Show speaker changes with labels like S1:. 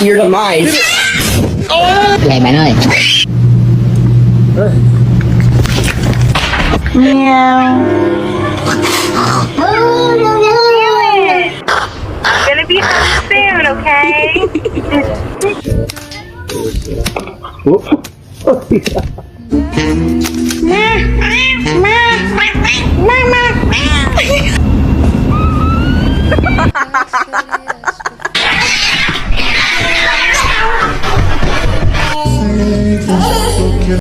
S1: Your demise.
S2: Vậy bạn ơi.
S3: I'm gonna be home soon, okay?
S4: Whoop.